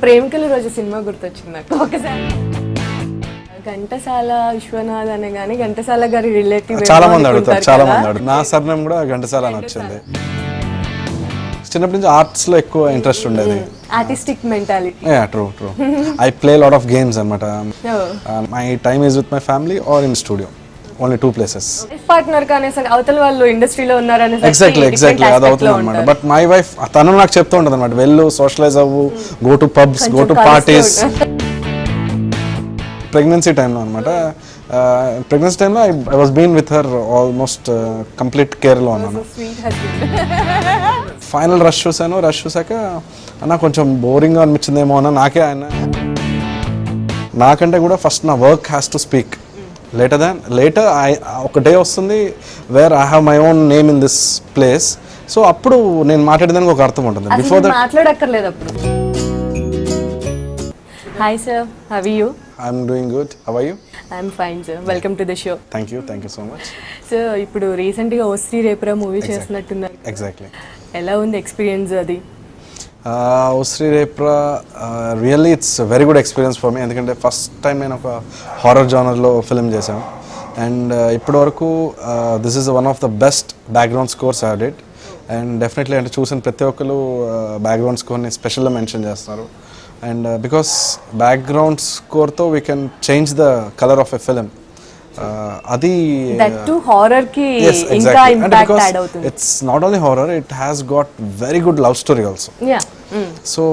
ప్రేమికుల రోజు సినిమా గుర్తొచ్చింది నాకు ఒకసారి. ఘంటసాల విశ్వనాథ్ అనే కానీ ఘంటసాల గారి రిలేటివ్ చాలా మంది అడుగుతారు, చాలా మంది అడుగుతారు. నా సర్నేమ్ కూడా ఘంటసాల అని వచ్చింది. చిన్నప్పటి నుంచి ఆర్ట్స్ లో ఎక్కువ ఇంట్రెస్ట్ ఉండేది, artistic mentality. True true. I play lot of games అనమాట. My time is with my family or in studio, only 2 places. Partner కానీ అవతల వాళ్ళు ఇండస్ట్రీలో ఉన్నారనే ఎగ్జాక్ట్లీ అది అవుతుంది అనమాట. బట్ మై వైఫ్ తను నాకు చెప్తూ ఉంటుంది అనమాట, వెళ్ళు సోషలైజ్ అవ్వు, go to pubs, go to parties. Pregnancy టైంలో అనమాట, ప్రెగ్నెన్సీ టైంలో I was been with her almost complete కేర్లో ఉన్నాను. ఫైనల్ రష్ చూసాను, రష్ చూసాక అన్న కొంచెం బోరింగ్గా అనిపించిందేమో అన్న నాకంటే కూడా ఫస్ట్ నా work has to speak. Later ఒక డే వస్తుంది where I have my own name in this place. So అప్పుడు నేను మాట్లాడేదానికి ఒక అర్థం ఉంటుంది. బిఫోర్ దట్ మాట్లాడక్కర్లేదు అప్పుడు. Hi sir, how are you? I'm doing good, how are you? I'm fine sir, welcome to the show. Thank you so much. So ఇప్పుడు రీసెంట్గా O Sri Repura movie చేస్తున్నట్టున్నారు. ఎగ్జాక్ట్లీ. ఎలా ఉంది ఎక్స్పీరియన్స్ అది? O Sri Repura really it's very good experience for me. ఎందుకంటే first time నేను ఒక horror జానర్లో ఫిల్మ్ చేశాను. అండ్ ఇప్పటి వరకు this is one of the best background scores I did. And definitely అంటే చూసిన ప్రతి ఒక్కరు బ్యాక్గ్రౌండ్ స్కోర్ని స్పెషల్గా మెన్షన్ చేస్తున్నారు. అండ్ బికాస్ బ్యాక్గ్రౌండ్ స్కోర్తో we can change the colour of a film. అది హారర్ కి ఇంకా ఇంపాక్ట్ యాడ్ అవుతుంది. It's not only horror, it has got very good love story also. So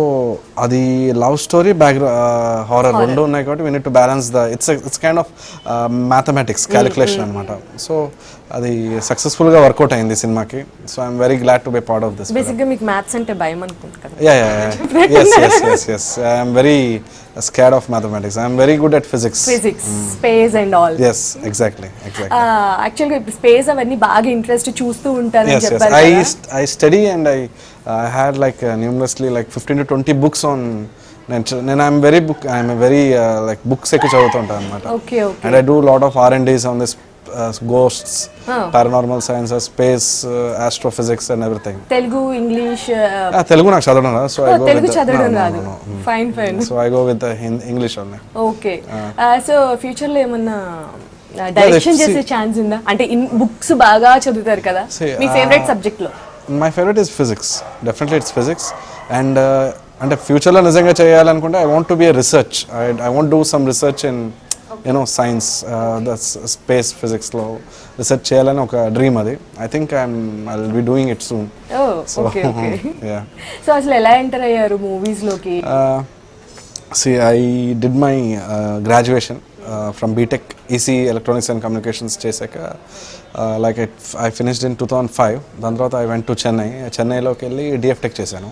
అది లవ్ స్టోరీ హారర్ రెండు ఉన్నాయి కాబట్టి we need to balance the it's kind of mathematics calculation అనమాట. So అది సక్సెస్ఫుల్గా వర్కౌట్ అయింది సినిమాకి. So I'm very glad to be part of this. బేసిక్గా మీకు మ్యాథ్స్ అంటే భయం అనుకుంటా కదా? yes I'm very scared of mathematics. I am very good at physics, space and all. Yes, exactly. Actually space avani baga interest chustu untanu అని చెప్పారు. I study and I had like numerously like 15 to 20 books on. నేను I'm a very like books ఎక్కువ చదువుతుంటాను అన్నమాట. Okay. And I do a lot of R&Ds on this ghosts, paranormal sciences, space, astrophysics and everything. Telugu, English? Telugu నాకు చదవడం రాదు, so I go Telugu చదవడం రాదు. Fine. So I go with the English only. Okay. So future లో ఏమన్నా direction చేసే chance ఉందా? అంటే బుక్స్ బాగా చదువుతారు కదా, మీ ఫేవరెట్ సబ్జెక్ట్ లో? My favorite is physics. Definitely it's physics. And అంటే ఫ్యూచర్లో నిజంగా చేయాలనుకుంటే I want to be a research. I want to do some research in science, space ఫిజిక్స్లో రీసెర్చ్ చేయాలని ఒక డ్రీమ్ అది. I think I will be doing it soon. So అసలు ఎలా ఎంటర్ అయ్యారు మూవీస్లోకి? I did my graduation from BTech EC electronics and communications చేశాక like I finished in 2005. దాని తర్వాత ఐ వెంట్ టు చెన్నైలోకి వెళ్ళి డిఎఫ్టెక్ చేశాను.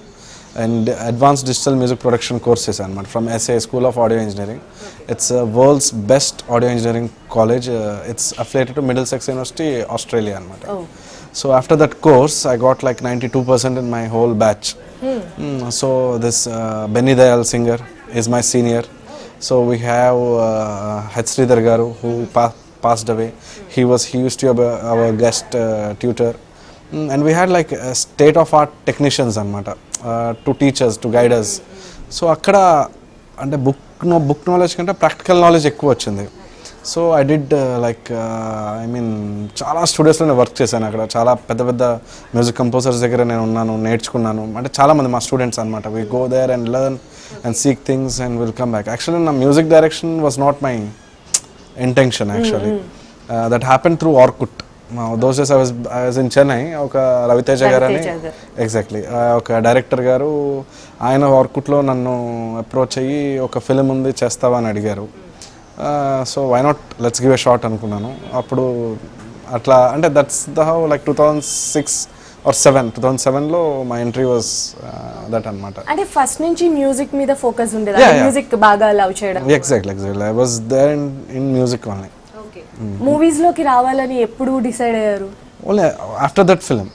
And advanced digital music production course చేశాను అనమాట from SA school of audio engineering. It's world's best audio engineering college. It's affiliated to Middlesex University, Australia అనమాట. So after that course I got like 92% in my whole batch. So this Benny Dayal singer is my senior. So we have H. Sridhar garu who passed away. He used to be our guest tutor. And we had like state of art technicians anamata to teach us, to guide us. So akkada ante book knowledge kante practical knowledge ekku vachindi. So I did I mean చాలా స్టూడియోస్లో నేను work చేశాను. అక్కడ చాలా పెద్ద music composers దగ్గర నేను ఉన్నాను, నేర్చుకున్నాను. అంటే చాలామంది మా స్టూడెంట్స్ అనమాట. We go there and learn and seek things and will come back. Actually నా music direction was not my intention actually. That happen through Orkut. Those days I was in Chennai. ఒక రవితేజ గారు అని, ఎగ్జాక్ట్లీ ఒక director గారు, ఆయన ఆర్కుట్లో నన్ను approach అయ్యి ఒక ఫిలిం ఉంది చేస్తావా అని అడిగారు. So why not, let's give a shot అనుకున్నాను. అప్పుడు అట్లా అంటే దట్స్ ద హౌ లైక్ 2007లో మై ఎంట్రీ వాజ్ దట్ అనమాట. అంటే ఫస్ట్ నుంచి మ్యూజిక్ మీద ఫోకస్ ఉండేది, మ్యూజిక్ బాగా లవ్ చేయడం? Exactly I was there in music only. Movies లోకి రావాలని ఎప్పుడు డిసైడ్ అయ్యారు? Only after that film.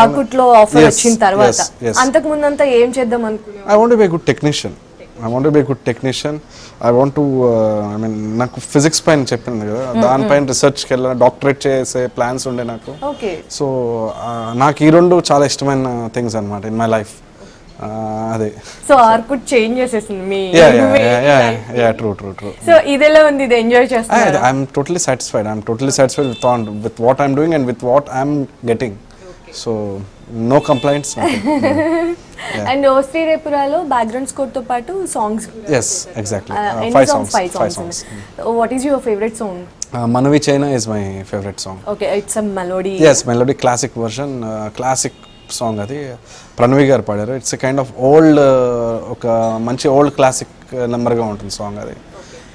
Orkut లో ఆఫర్ వచ్చిన తర్వాత. అంతకు ముందంతా ఏం చేద్దాం అనుకున్నాను? I want to be a good technician. I want to I mean నాకు ఫిజిక్స్ పైన చెప్పింది కదా, దానిపైన రీసెర్చ్కి వెళ్ళాలి, డాక్టరేట్ చేసే ప్లాన్స్ ఉండే నాకు. సో నాకు ఈ రెండు చాలా ఇష్టమైన థింగ్స్ అనమాట ఇన్ మై లైఫ్. అదే. సో ఆర్కుట్ చేంజ్ చేసేసింది మీ ట్రూ. సో ఇదేలా ఉంది, ఇది ఎంజాయ్ చేస్తున్నారు? I'm totally satisfied with what I'm doing and with what I'm getting. So no complaints, nothing. And O Sri రేపురాలో బ్యాక్గ్రౌండ్ స్కోర్ తో పాటు songs. Yes, exactly. Five songs. What is your favorite song? Manavi Chaina is my favorite song. Okay, it's a melody. Yes, melody, classic version, classic song అది ప్రణవి గారు పాడారు. It's kind of old, ఒక మంచి old classic నెంబర్గా ఉంటుంది song అది.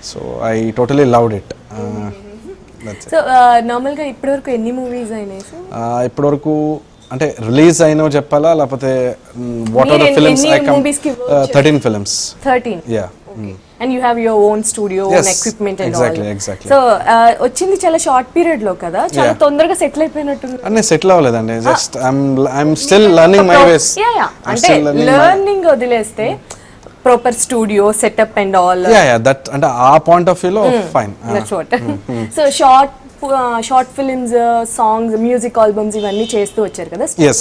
So I totally loved it. So నార్మల్గా ఇప్పటివరకు ఎన్ని మూవీస్ అయినాయి? ఇప్పటివరకు అంటే రిలీజ్ అయినవి చెప్పాలా, లేకపోతే what are the films? 13 films. 13? Yeah. And you have your own studio, Yes, own equipment and exactly, all. exactly. So వచ్చింది చాలా షార్ట్ పీరియడ్ లో కదా, చాలా తొందరగా సెటిల్ అయిపోయినట్టుంది. అంటే సెటిల్ అవ్వలేదండి, just I'm still learning my వేస్. అంటే లర్నింగ్ వదిలేస్తే proper studio setup and all. That అంటే ఆ పాయింట్ ఆఫ్ వ్యూ లో fine. That's what. So short films, songs, music albums ఇవన్నీ చేస్తూ వచ్చారు కదా. yes.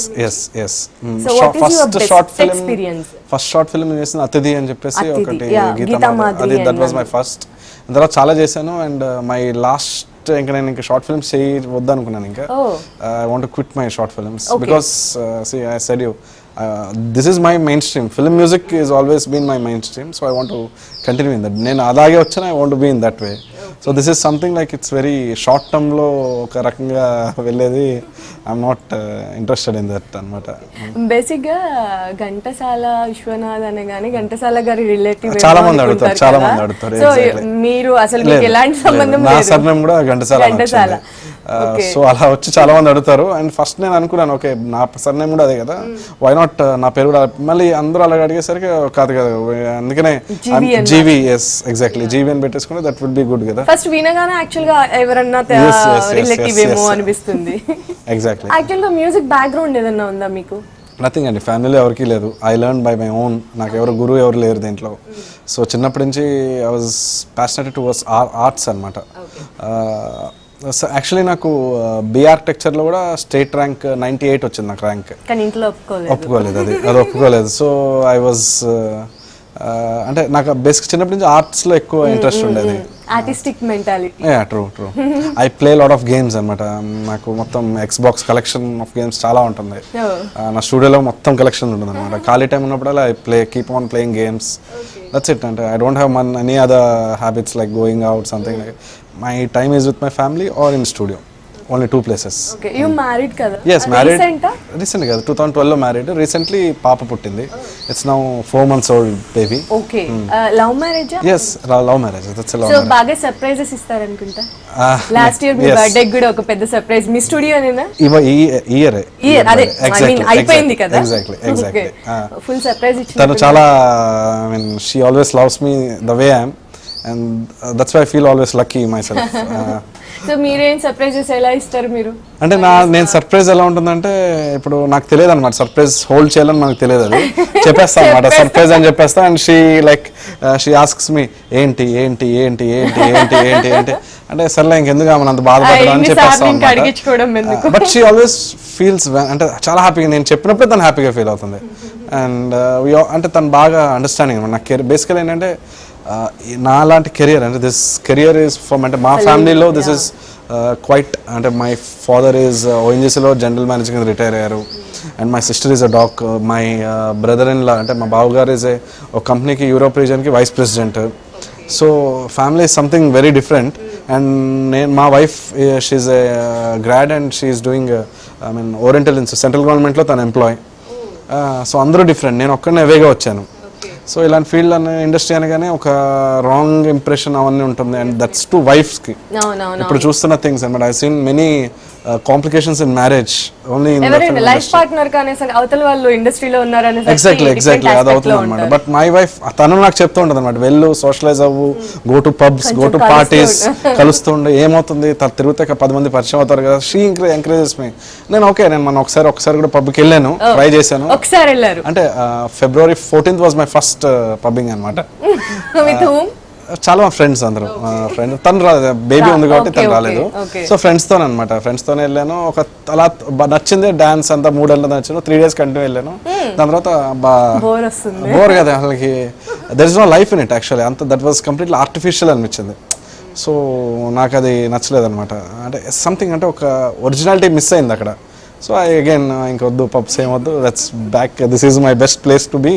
So what is your best experience? First short film చేసిన అతిథి అని చెప్పేసి ఒకటి, గీతా మాధురి. అది దట్ వాజ్ మై ఫస్ట్. తర్వాత చాలా చేశాను. అండ్ మై లాస్ట్ ఇంకా నేను ఇంకా షార్ట్ ఫిల్మ్స్ చేయవద్దు అనుకున్నాను. ఇంకా I want to quit my short films because see I said you this is my mainstream. Film music is always been my mainstream, so I want to continue in that. నేను అలాగే వచ్చాను, I want to be in that way. So this is something like it's very short term లో ఒక రకంగా వెళ్ళేది. I'm not interested in that అన్నమాట. Basic గా ఘంటసాల విశ్వనాథ్ అనగానే ఘంటసాల గారి రిలేటివ్ చాలా మంది అడుగుతారు. సో మీరు అసలు మీకు ఎలాంటి సంబంధం లేదు? నా సర్నేమ్ కూడా ఘంటసాల. సో అలా వచ్చి చాలా మంది అడుగుతారు. అండ్ ఫస్ట్ నేను అనుకున్నాను, ఓకే నా సర్నేమ్ కూడా అదే కదా, వై నాట్ నా పేరు కూడా. మళ్ళీ అందరూ అలాగే అడిగేసరికి కాదు కదా, అందుకనే జీవి. ఎస్, ఎగ్జాక్ట్లీ, జీవి అని పెట్టేసుకుంటే దట్ వుడ్ బి గుడ్ కదా. ఫస్ట్ వినగానే యాక్చువల్ గా ఎవరన్నా రిలేటివ్ ఏమో అనిపిస్తుంది. ఎగ్జాక్ట్లీ. యాక్చువల్ గా మ్యూజిక్ బ్యాక్గ్రౌండ్ ఏదన్నా ఉందా మీకు? నథింగ్ అండి, ఫ్యామిలీలో ఎవరికి లేదు. I learn by my own. నాకు ఎవరు గురువు ఎవరు లేరు దీంట్లో. సో చిన్నప్పటి నుంచి I was passionated towards arts అనమాట. సో యాక్చువల్లీ నాకు బి ఆర్కిటెక్చర్లో కూడా స్టేట్ ర్యాంక్ 98 వచ్చింది నాకు ర్యాంక్. కానీ ఇంట్లో ఒప్పుకోలేదు. అది ఒప్పుకోలేదు. సో ఐ వాజ్ అంటే నాకు బేసిక్ చిన్నప్పటి నుంచి ఆర్ట్స్లో ఎక్కువ ఇంట్రెస్ట్ ఉండేది. Artistic mentality. True. I play lot of games అనమాట. నాకు మొత్తం ఎక్స్బాక్స్ కలెక్షన్ ఆఫ్ గేమ్స్ చాలా ఉంటుంది. నా స్టూడియోలో మొత్తం కలెక్షన్ ఉంటుంది అనమాట. ఖాళీ టైం ఉన్నప్పుడల్లా I keep on playing games. That's it. అంటే I don't have any other habits like going out something like. My time is with my family or in studio. Only 2 places. Okay, you married kada? Yes, married. Recent kada, 2012 lo married. Recently papa puttindi. It's now 4 months old baby. Okay. Love marriage? Yes, love marriage. That's a love so marriage. So baga surprises istar anukunta. Last year me birthday kuda oka pedda surprise me studio నేనా? year అదే I mean అయిపోయింది కదా. Exactly. Full surprise ఇచ్చింది. తను చాలా, I mean she always loves me the way I am, and that's why I feel always lucky myself. So మీరేం surprises ఎలా ఇస్తారు మీరు? అంటే నేను సర్ప్రైజ్ ఎలా ఉంటుందంటే, ఇప్పుడు నాకు తెలియదు అనమాట సర్ప్రైజ్ హోల్డ్ చేయాలని మనకు తెలియదు. అది చెప్పేస్తా అనమాట సర్ప్రైజ్ అని చెప్పేస్తా. అండ్ షీ ఆస్క్స్ మీ ఏంటి ఏంటి ఏంటి ఏంటి ఏంటి ఏంటి ఏంటి అంటే సర్లే ఇంకెందుకు ఆమె అంత బాధపడడం అని చెప్పేస్తాను. బట్ షీ ఆల్వేస్ ఫీల్స్ అంటే చాలా హ్యాపీగా, నేను చెప్పినప్పుడే తను హ్యాపీగా ఫీల్ అవుతుంది. అండ్ అంటే తను బాగా అండర్స్టాండింగ్ అనమాట. నాకు బేసికల్ ఏంటంటే నా లాంటి కెరియర్ అంటే దిస్ కెరియర్ ఈజ్ ఫ్రమ్ అంటే మా ఫ్యామిలీలో దిస్ ఇస్ క్వైట్. అంటే మై ఫాదర్ ఈజ్ ఓఎన్జీసీలో జనరల్ మేనేజర్ కింద రిటైర్ అయ్యారు. And my sister is a doc. My brother in law అంటే మా బావగారు ఈజ్ ఒక కంపెనీకి యూరోప్ రీజన్కి vice president. So family is something very different. And మా wife she's a grad and she's doing I mean oriental institute central గవర్నమెంట్లో తన employee. So అందరూ డిఫరెంట్, నేను ఒక్కనే అవేగా వచ్చాను. సో ఇలాంటి ఫీల్డ్ అనే ఇండస్ట్రీ అనగానే ఒక రాంగ్ ఇంప్రెషన్ అవన్నీ ఉంటుంది. అండ్ దట్స్ టు వైఫ్స్కి ఇప్పుడు చూస్తున్న థింగ్స్ అనమాట. I seen many complications in marriage only life partner కానీ అవతల వాళ్ళు ఇండస్ట్రీలో ఉన్నారని. ఎగ్జాక్ట్లీ అది అవుతుంది అనమాట. బట్ మై వైఫ్ తను నాకు చెప్తూ ఉంటుంది అనమాట, వెళ్ళు సోషలైజ్ అవ్వు, go to pubs, go to parties, కలుస్తుండే ఏమవుతుంది తిరిగితే 10 మంది పరిచయం అవుతారు కదా. She encourages me. నేను ఓకే, నేను మన ఒకసారి కూడా పబ్కి వెళ్ళాను, ట్రై చేశాను. ఒకసారి వెళ్ళారు అంటే February 14th was my first pubbing అనమాట. చాలా మా ఫ్రెండ్స్ అందరూ ఫ్రెండ్ తను బేబీ ఉంది కాబట్టి తను రాలేదు. సో ఫ్రెండ్స్తోనే అనమాట, ఫ్రెండ్స్తోనే వెళ్ళాను. ఒక అలా నచ్చింది డాన్స్ అంతా 3 ఏళ్ళ నచ్చాను. 3 days కంటిన్యూ వెళ్ళాను. దాని తర్వాత బోర్ కదా అసలుకి, there is no life in it actually. అంత దట్ వాజ్ కంప్లీట్లీ ఆర్టిఫిషియల్ అనిపించింది. సో నాకు అది నచ్చలేదు అనమాట. అంటే సంథింగ్ అంటే ఒక ఒరిజినాలిటీ మిస్ అయింది అక్కడ. సో ఐ అగైన్ ఇంకొద్దు పబ్స్ ఏమొద్దు, that's back, this is my best place to be.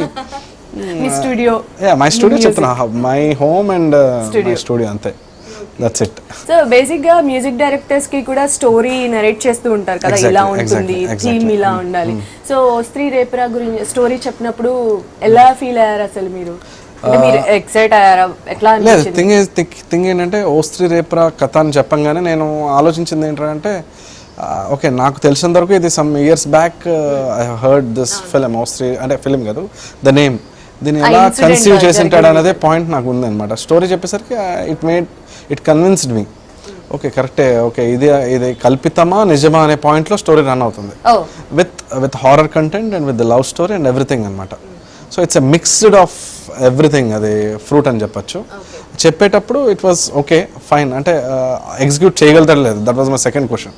My studio చెప్తున్నా, my home and my studio, అంతే, దట్స్ ఇట్. సో బేసిక్ గా మ్యూజిక్ డైరెక్టర్స్ కి కూడా స్టోరీ నరేట్ చేస్తూ ఉంటారు కదా, ఇలా ఉంటుంది, థీమ్ ఇలా ఉండాలి. సో స్త్రీ రేపరా గురించి స్టోరీ చెప్పినప్పుడు ఎలా ఫీల్ అయ్యారు అసలు మీరు? మీరు ఎక్సైట్ అయ్యారా, ఎట్లా అనిపించింది? లేదు, థింగ్ ఏంటంటే ఓ స్త్రీ రేపరా కథ అని చెప్పంగానే నేను ఆలోచించింది ఏంటంటే, ఓకే నాకు తెలిసినంత వరకు ఇది some years back I heard this film, ఓ స్త్రీ అంటే ఫిలిం కాదు, ద నేమ్, దీన్ని ఎలా కన్సీవ్ చేసి ఉంటాడు అనేది పాయింట్ నాకు ఉంది అనమాట. స్టోరీ చెప్పేసరికి ఇట్ కన్విన్స్డ్ మీ, ఓకే కరెక్టే, ఓకే ఇది కల్పితమా నిజమా అనే పాయింట్లో స్టోరీ రన్ అవుతుంది, with horror content and with the love story and everything అనమాట. So it's a mixed of everything, అది ఫ్రూట్ అని చెప్పచ్చు. చెప్పేటప్పుడు ఇట్ వాజ్ ఓకే ఫైన్, అంటే ఎగ్జిక్యూట్ చేయగలుగుతాడు లేదు, that was my second question.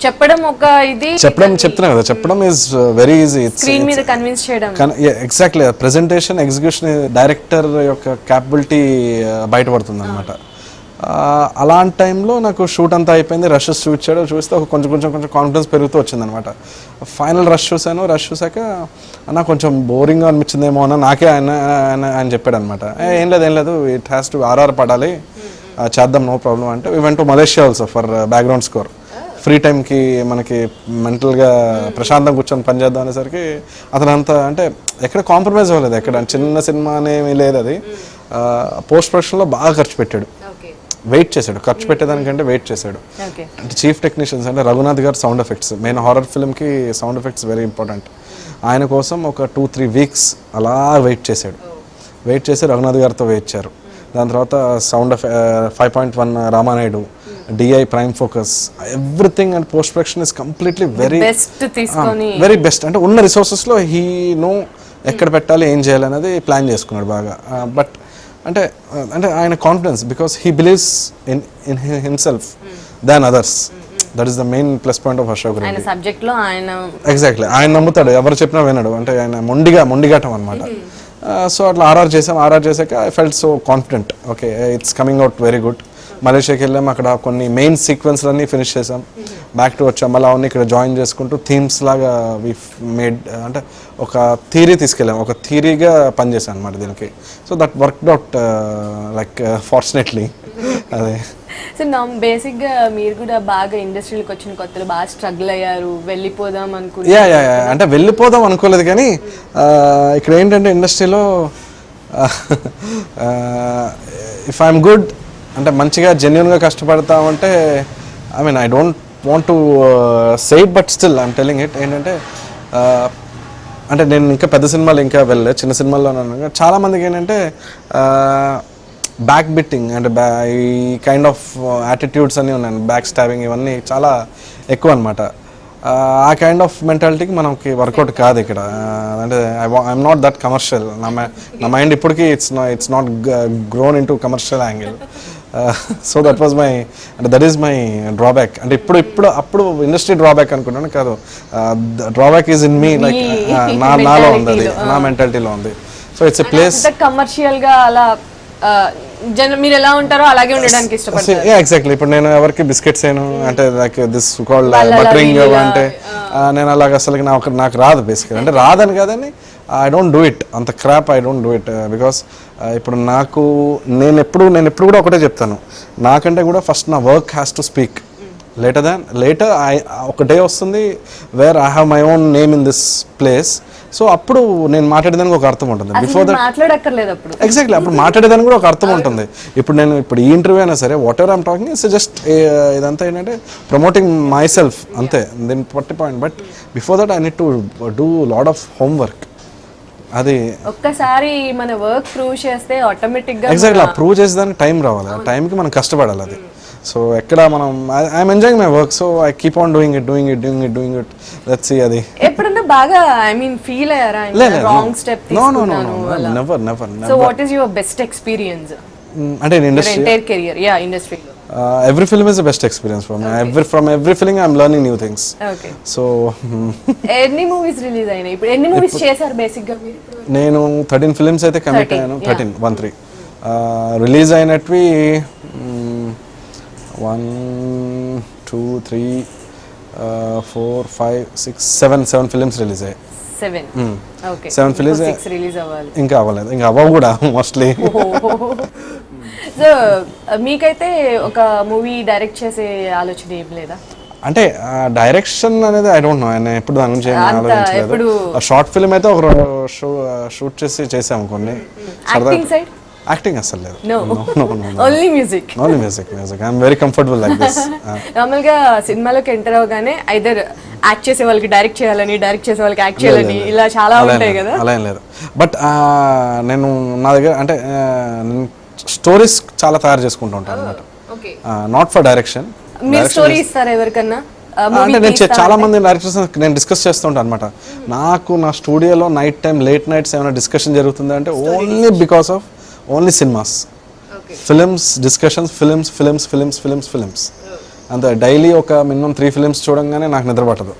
చెప్పడం ఒక ఇది, చెప్తున్నా కదా, చెప్పడం ఈజ్ వెరీ ఈజీ, స్క్రీన్ మీద కన్విన్స్ చేయడం. ఎగ్జాక్ట్లీ, ప్రెజెంటేషన్ ఎగ్జిక్యూషన్ డైరెక్టర్ యొక్క క్యాపబిలిటీ బయటపడుతుంది అనమాట. అలాంటి టైంలో నాకు షూట్ అంతా అయిపోయింది, రషెస్ చూపించాడు, చూస్తే ఒక కొంచెం కాన్ఫిడెన్స్ పెరుగుతూ వచ్చింది అనమాట. ఫైనల్ రష్ చూసాను, రష్ చూసాక అన్న కొంచెం బోరింగ్గా అనిపించిందేమో అన్న నాకే ఆయన చెప్పాడు అనమాట. ఏం లేదు, ఇట్ హ్యాస్ టు ఆర్ఆర్ పడాలి, చేద్దాం, నో ప్రాబ్లం అంటే. We went to Malaysia also for background score. Free టైంకి మనకి మెంటల్గా ప్రశాంతంగా కూర్చొని పనిచేద్దాం అనేసరికి అతను అంతా అంటే ఎక్కడ కాంప్రమైజ్ అవ్వలేదు, ఎక్కడ చిన్న సినిమా అనేమి లేదు. అది పోస్ట్ ప్రొడక్షన్లో బాగా ఖర్చు పెట్టాడు, వెయిట్ చేశాడు, ఖర్చు పెట్టేదానికంటే వెయిట్ చేశాడు. అంటే చీఫ్ టెక్నీషియన్స్ అంటే Raghunath garu sound effects, main horror ఫిల్మ్కి సౌండ్ ఎఫెక్ట్స్ వెరీ ఇంపార్టెంట్. ఆయన కోసం ఒక 2-3 weeks అలా వెయిట్ చేసి రఘునాథ్ గారితో వేయించారు. దాని తర్వాత sound 5.1 Ramanaidu, DI prime focus, everything and post production is completely very best. అంటే ఉన్న రిసోర్సెస్లో హీ నో ఎక్కడ పెట్టాలి, ఏం చేయాలి అనేది ప్లాన్ చేసుకున్నాడు బాగా. బట్ అంటే ఆయన confidence, because he believes in himself than others. That is the main plus point of Ashok Reddy. Exactly, ఆయన నమ్ముతాడు, ఎవరు చెప్పినా వినడు, అంటే ఆయన మొండిఘాటం అనమాట. సో అట్లా ఆర్ఆర్ చేశాక I felt so confident, okay it's coming out very good. మలేషియాకి వెళ్ళాం, అక్కడ కొన్ని మెయిన్ సీక్వెన్స్లన్నీ ఫినిష్ చేసాం, బ్యాక్ టు వచ్చాం, మళ్ళీ అవన్నీ ఇక్కడ జాయిన్ చేసుకుంటూ థీమ్స్ లాగా వి మేడ్, అంటే ఒక థియరీ తీసుకెళ్ళాం, ఒక థియరీగా పనిచేసాను అనమాట దీనికి. So that worked out like fortunately. అదే. సో బేసిక్గా మీరు కూడా బాగా ఇండస్ట్రీలోకి వచ్చిన కొత్తలో బాగా స్ట్రగుల్ అయ్యారు, వెళ్ళిపోదాం అనుకున్నారు. అంటే వెళ్ళిపోదాం అనుకోలేదు, కానీ ఇక్కడ ఏంటంటే ఇండస్ట్రీలో ఇఫ్ ఐఎమ్ గుడ్ అంటే మంచిగా జెన్యున్గా కష్టపడతామంటే, I mean I don't want to say it, but still I'm telling it. ఏంటంటే అంటే నేను ఇంకా పెద్ద సినిమాలు ఇంకా వెళ్ళలేదు, చిన్న సినిమాల్లో ఉన్నాను. చాలామందికి ఏంటంటే బ్యాక్ బిట్టింగ్ అంటే ఈ కైండ్ ఆఫ్ యాటిట్యూడ్స్ అన్నీ ఉన్నాయి, బ్యాక్ స్టాబింగ్ ఇవన్నీ చాలా ఎక్కువ అనమాట. ఆ కైండ్ ఆఫ్ మెంటాలిటీకి మనకి వర్కౌట్ కాదు ఇక్కడ. అంటే ఐఎమ్ నాట్ దట్ కమర్షియల్, నా మైండ్ ఇప్పటికీ it's not grown in to commercial angle. So that was my, అంటే దట్ ఈస్ మై డ్రాబ్యాక్. అంటే అప్పుడు ఇండస్ట్రీ డ్రాబ్యాక్ అనుకుంటాను, కాదు, drawback is in me, like నాలో ఉంది, అది నా మెంటాలిటీలో ఉంది. సో ఇట్స్ ఎ ప్లేస్ కమర్షియల్గా అలా మీరు ఎలా ఉంటారో అలాగే ఉండడానికి ఇష్టపడతారు. ఎగ్జాక్ట్లీ, ఇప్పుడు నేను ఎవరికి బిస్కెట్స్ అయినా అంటే లైక్ దిస్ కాల్డ్ బటరింగ్ అంటే నేను అలాగ అసలు నాకు రాదు బేసిక్గా. అంటే రాదని కాదని ఐ డోంట్ డూ ఇట్, అంత crop I don't do it. Because ఇప్పుడు నేను ఎప్పుడు కూడా ఒకటే చెప్తాను, నాకంటే కూడా ఫస్ట్ నా work has to speak. Later ఒక డే వస్తుంది where I have my own name in this place. So అప్పుడు నేను మాట్లాడేదానికి ఒక అర్థం ఉంటుంది. బిఫోర్ దట్ ఎగ్జాక్ట్లీ, అప్పుడు మాట్లాడేదానికి కూడా ఒక అర్థం ఉంటుంది. ఇప్పుడు ఈ ఇంటర్వ్యూ అయినా సరే, what ever I'm talking it's just ఇదంతా ఏంటంటే ప్రమోటింగ్ మై సెల్ఫ్ అంతే, దీని పట్టి point. But before that I need to do lot of homework. అది ఒక్కసారి మన వర్క్ ప్రూవ్ చేస్తే ఆటోమేటిక్గా ఎగ్జాక్ట్లీ ఆ ప్రూవ్ చేసేదానికి టైం రావాలి, ఆ టైంకి మనం కష్టపడాలి. అది సో ఎక్కడ మనం I'm enjoying my work, so I keep on doing it. Let's see. అది ఎప్పుడన్నా బాగా ఐ మీన్ ఫీల్ అయ్యారా రాంగ్ స్టెప్ తీసుకున్నాను? Never. So what is your best experience? అంటే ఇండస్ట్రీ ఎంటైర్ కెరియర్ ఇండస్ట్రీలో every film is the best experience for me. From every film I'm learning new things. Okay So ఎన్ని movies release అయినాయి ఇప్పుడు ఎన్ని movies చేశారు basic గా మీరు నేను 13 ఫిల్మ్స్ అయితే కమిట్ అయ్యాను. 13 రిలీజ్ అయినట్వి 1 2 3 4 5 6 7 ఫిల్మ్స్ రిలీజ్ అయ్యాయి. 7 ఓకే 7 ఫిల్మ్స్ 6 రిలీజ్ అవ్వాలి. ఇంకా అవ్వలేదు, ఇంకా అవ్వవు కూడా మోస్ట్లీ. సో మీకైతే ఒక మూవీ డైరెక్ట్ చేసే ఆలోచన ఏం లేదా? అంటే డైరెక్షన్ అనేది ఐ డోంట్ నో, నేను ఎప్పుడు దాని గురించి ఆలోచించలేదు. షార్ట్ ఫిల్మ్ అయితే ఒక షూట్ చేసాము కొన్ని. యాక్టింగ్ సైడ్ యాక్టింగ్ అసలు లేదు. Only music. I'm very comfortable like this. Normal గా సినిమాలోకి ఎంటర్ అవగానే ఐదర్ యాక్ట్ చేసే వాళ్ళకి డైరెక్ట్ చేయాలని, డైరెక్ట్ చేసే వాళ్ళకి యాక్ట్ చేయాలని, ఇలా చాలా ఉంటాయి కదా. అలా ఏం లేదు. బట్ నేను నా దగ్గర అంటే స్టోరీస్ చాలా తయారు చేసుకుంటూ ఉంటాను అనమాట. Not for direction. మీరు స్టోరీ ఇస్తారా ఎవరికన్నా? అంటే నేను చాలా మంది డైరెక్టర్స్ నేను డిస్కస్ చేస్తుంటాను అనమాట. నాకు నా స్టూడియోలో నైట్ టైం లేట్ నైట్స్ ఏమైనా డిస్కషన్ జరుగుతుంది అంటే only because of only cinemas, films discussions, films అంతే. డైలీ ఒక మినిమం 3 ఫిలిమ్స్ చూడంగానే నాకు నిద్ర పట్టదు.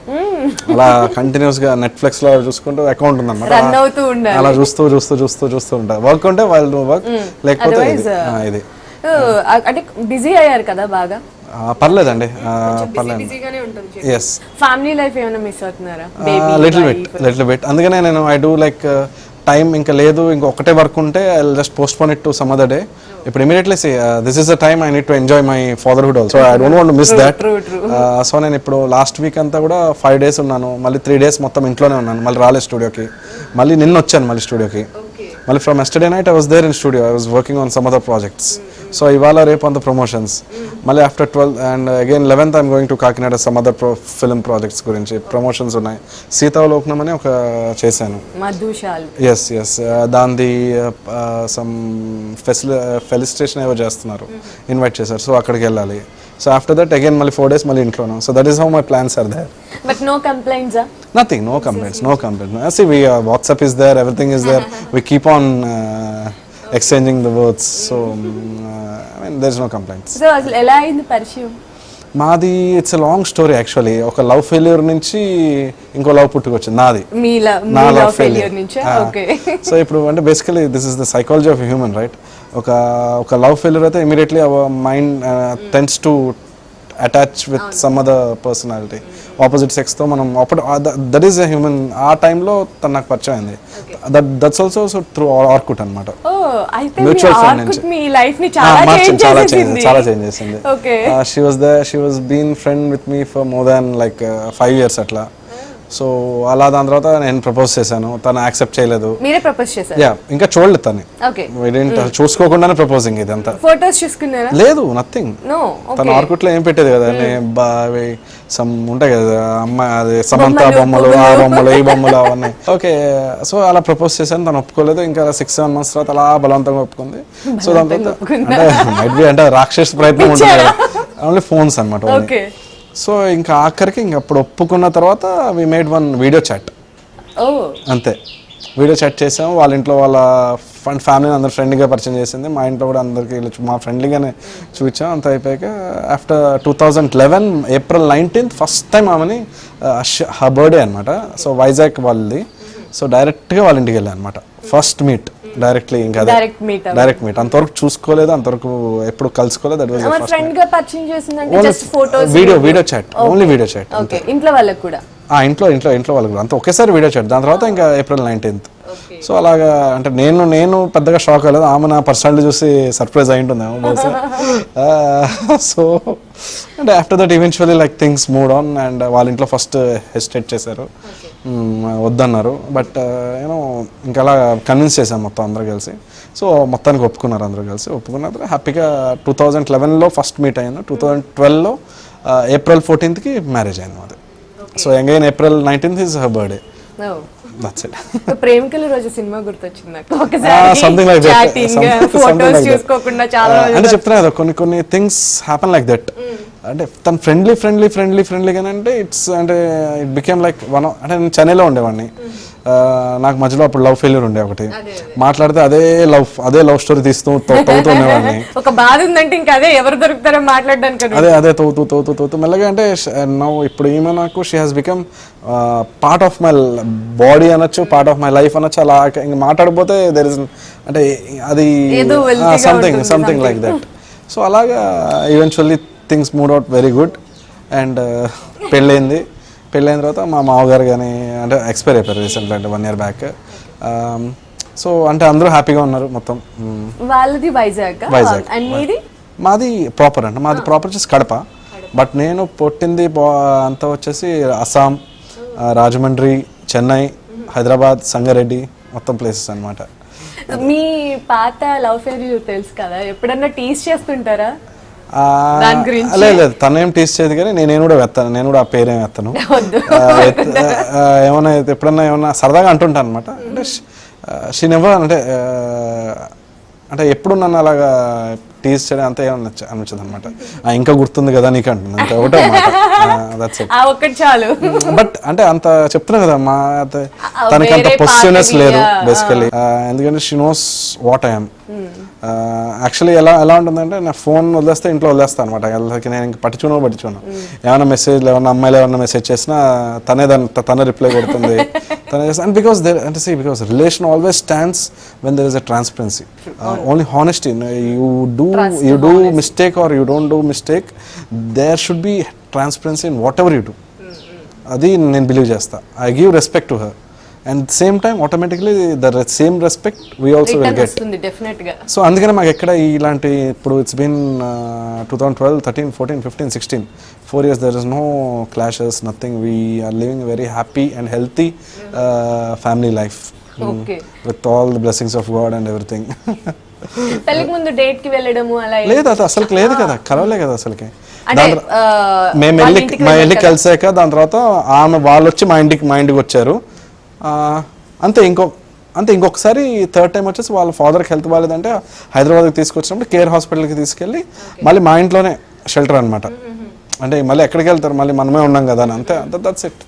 అలా కంటిన్యూస్గా నెట్ఫ్లిక్స్ లో చూసుకుంటూ అకౌంట్ ఉందన్నమాట, అలా చూస్తూ ఉంటా. వర్క్ ఉంటే వాళ్ళు వర్క్, లేకపోతే ఇది. అంటే బిజీ అయ్యారు కదా బాగా? పర్లేదండి, పర్లేదు. ఎస్. ఫ్యామిలీ లైఫ్ ఏమైనా మిస్ అవుతున్నారా? Little bit. అందుకనే నేను ఐ డూ లైక్ టైం ఇంకా లేదు, ఇంకొకటే వర్క్ ఉంటే I just postpone it to some other day. ఇప్పుడు immediately this is the time I need to enjoy my fatherhood also. I don't want to miss that. So నేను ఇప్పుడు last week అంతా కూడా 5 days ఉన్నాను, మళ్ళీ 3 days మొత్తం ఇంట్లోనే ఉన్నాను. మళ్ళీ రాలేదు స్టూడియోకి, మళ్ళీ నిన్న వచ్చాను మళ్ళీ స్టూడియోకి. మళ్ళీ from yesterday night I was there in studio, I was working on some other projects. So ఇవాళ రేపు అంత ప్రమోషన్స్, మళ్ళీ after 12 and again 11th I'm going to Kakinada some other film projects గురించి ప్రమోషన్స్ ఉన్నాయి. సీతావలోకనం అని ఒక చేశాను. ఎస్ దాంది సమ్ ఫెలిసిటేషన్ ఏవో చేస్తున్నారు, ఇన్వైట్ చేశారు. సో అక్కడికి వెళ్ళాలి. సో ఆఫ్టర్ దట్ అగైన్ మళ్ళీ 4 days మళ్ళీ ఇంట్లోనే. So that is how my plans are there. But no complaints? Nothing, no complaints. See, WhatsApp is there, everything is there. We keep on exchanging the words. So, I mean, there's no complaints. So, ఎలా అయింది పరిచయం? మాది it's a long story actually. ఒక love failure నుంచి ఇంకో love పుట్టుకొచ్చింది నాది. నా love failure నుంచి. ఓకే. సో ఇప్పుడు అంటే basically this is the psychology of human, right? ఒక లవ్ ఫెయిల్యూర్ అయితే immediately our mind tends to attach with some other personality, opposite sex తో మనం దట్ ఈస్ ఎ హ్యూమన్. ఆ టైంలో తను నాకు పరిచయం అయింది. దట్స్ ఆల్సో త్రూ ఆర్కుట్ అనమాట. మ్యూచువల్ ఫ్రెండ్ నుంచి చాలా చేంజ్ చేసింది. She was been friend with me for more than like 5 years అట్లా. సో అలా దాని తర్వాత నేను ప్రపోజ్ చేశాను, తను యాక్సెప్ట్ చేయలేదు. మీరే ప్రపోజ్ చేశారు? యా, ఇంకా చూడలేదు తను. చూసుకోకుండానే ప్రపోజింగ్. ఇదంతా ఫోటోస్ చూసుకున్నారా? లేదు, నథింగ్. తను ఆర్కుట్ లో ఏం పెట్టేది కదా, సమ్ ఉంటాయి కదా అమ్మాయి, అది సమంత బొమ్మలు, ఆ బొమ్మలు, ఈ బొమ్మలు అవన్నీ. ఓకే, సో అలా ప్రపోజ్ చేశాను, తను ఒప్పుకోలేదు. ఇంకా 6-7 months తర్వాత అలా బలవంతంగా ఒప్పుకుంది. సో దాని తర్వాత మైట్ బి అంటే రాక్షస్ ప్రయత్నం ఉంటుంది కదా, ఓన్లీ ఫోన్స్ అనమాట. సో ఇంకా ఆఖరికి ఇంక అప్పుడు ఒప్పుకున్న తర్వాత we made one video chat. అంతే, వీడియో చాట్ చేసాము. వాళ్ళ ఇంట్లో వాళ్ళ ఫ్యామిలీని అందరు ఫ్రెండ్లీగా పరిచయం చేసింది. మా ఇంట్లో కూడా అందరికీ మా ఫ్రెండ్లీగానే చూపించాం. అంత అయిపోయాక after 2011 April 19th first time ఆమెని హర్ బర్త్డే అనమాట. సో వైజాగ్ వాళ్ళది. సో డైరెక్ట్గా వాళ్ళ ఇంటికి వెళ్ళాను అనమాట. First meet directly. ఇంకా డైరెక్ట్ మీట్. అంతవరకు చూసుకోలేదు, అంతవరకు ఎప్పుడు కలుసుకోలేదు. That was the first friend గా పరిచయం చేసిందంటే just photos, video chat, only video chat. Okay. ఇంట్లో వాళ్ళకి కూడా? ఇంట్లో వాళ్ళకి కూడా అంత ఒకేసారి వీడియో చాట్. దాని తర్వాత ఇంకా April 19th. సో అలాగా అంటే నేను పెద్దగా షాక్ అవ్వలేదు. ఆమె నా పర్సనాలిటీ చూసి సర్ప్రైజ్ అయి ఉంటుందేమో బహుశా. సో అంటే after that eventually like things mood on. And వాళ్ళ ఇంట్లో ఫస్ట్ హెసిటేట్ చేశారు, వద్దన్నారు. బట్ యూనో ఇంకా అలా కన్విన్స్ చేశాను మొత్తం అందరూ కలిసి. సో మొత్తానికి ఒప్పుకున్నారు, అందరూ కలిసి ఒప్పుకున్నారు. హ్యాపీగా 2011లో ఫస్ట్ మీట్ అయ్యాను. 2012లో April 14th మ్యారేజ్ అయింది మాది. So again April 19th is her birthday. That's it. ప్రేమికుల రోజు సినిమా గుర్తొచ్చింది నాకు. ఒకసారి చాటింగ్, ఫోటోస్ చూసుకోకుండా చాలా అంటే చెప్తున్నా కదా, కొన్ని థింగ్స్ హ్యాపెన్ లైక్ దట్. అంటే తను ఫ్రెండ్లీగానే అంటే ఇట్స్ అంటే ఇట్ బికేమ్ లైక్ అంటే నేను చెన్నైలో ఉండేవాడిని. నాకు మధ్యలో అప్పుడు లవ్ ఫెయిల్యూర్ ఉండే ఒకటి, మాట్లాడితే అదే లవ్ స్టోరీ తీస్తూ తవ్వుతూ ఉండేవాడిని. ఒక బాధ ఉందంటే ఇంకా అదే ఎవరు దొరుకుతారో మాట్లాడడానికి, అదే తవ్వుతూ మెల్లగా అంటే ఇప్పుడు ఈమె నాకు she has become part of my body అనొచ్చు, పార్ట్ ఆఫ్ మై లైఫ్ అనొచ్చు. అలా ఇంకా మాట్లాడిపోతే దెర్ ఇస్ అంటే అది సంథింగ్ లైక్ దట్. సో అలాగా eventually things mood out very good. And పెళ్ళైన తర్వాత మా మామగారు కానీ అంటే ఎక్స్పైర్ అయిపోయారు రీసెంట్లీ, అంటే 1 year బ్యాక్. సో అంటే అందరూ హ్యాపీగా ఉన్నారు మొత్తం. వాళ్ళది వైజాగ్. మాది ప్రాపర్ అంటే మాది ప్రాపర్ వచ్చేసి కడప, బట్ నేను పుట్టింది అంతా వచ్చేసి అస్సాం, రాజమండ్రి, చెన్నై, హైదరాబాద్, సంగారెడ్డి మొత్తం ప్లేసెస్ అనమాట. మీ పాత లవ్ ఫెయిల్యూర్ తెలుసు కదా, ఎప్పుడన్నా టీస్ చేస్తుంటారా? లేదు తనేం టీస్ చేయదు, కానీ నేను కూడా వెత్తాను, నేను కూడా ఆ పేరేం వెత్తాను. ఏమన్నా ఎప్పుడన్నా ఏమన్నా సరదాగా అంటుంటాను అనమాట. అంటే షీ నెవర్ అంటే ఎప్పుడు నన్ను అలాగా టీస్ చేయడం అంతా ఏమన్నా అనిపించదు అనమాట. ఇంకా గుర్తుంది కదా నీకు అంటుంది, అంతే ఒకటే ఒక్కటి చాలు. బట్ అంటే అంత చెప్తున్నా కదా, తనకి అంత పొసిసివ్నెస్ లేదు బేసికలీ, ఎందుకంటే she knows what I am. Actually ఎలా ఉంటుందంటే నా ఫోన్ వదిలేస్తే ఇంట్లో వదిలేస్తాను అనమాట. నేను ఇంకా పట్టించుకున్నాను. ఏమైనా మెసేజ్లు ఏమన్నా అమ్మాయిలు ఏమన్నా మెసేజ్ చేసినా తనే రిప్లై కొడుతుంది, తనే చేస్తా. And because relation always stands when there is a transparency, only honesty. you do mistake or you don't do mistake, there should be transparency in whatever you do. Adi nen believe chesta. I give respect to her, and same time automatically the same respect we also will get. Definitely. So అందుకనే మాకు ఎక్కడ ఇలాంటి ఇప్పుడు it's been 2012 13 14 15 16 4 years there is no clashes, nothing. We are living a very happy and healthy family life. Okay. With all the blessings of God and everything. పెళ్ళికి ముందు date కి వెళ్ళడము అలా లేదు, అది అసలుకి లేదు కదా, కలవలే కదా అసలుకి. మేము వెళ్ళి కలిసాక దాని తర్వాత వాళ్ళు వచ్చి మా ఇంటికి వచ్చారు అంతే. ఇంకొకసారి థర్డ్ టైం వచ్చేసి వాళ్ళ ఫాదర్కి హెల్త్ బాగాలేదంటే హైదరాబాద్కి తీసుకొచ్చినప్పుడు కేర్ హాస్పిటల్కి తీసుకెళ్ళి మళ్ళీ మా ఇంట్లోనే షెల్టర్ అనమాట. అంటే మళ్ళీ ఎక్కడికి వెళ్తారు, మళ్ళీ మనమే ఉన్నాం కదా అని, అంతే. That's it.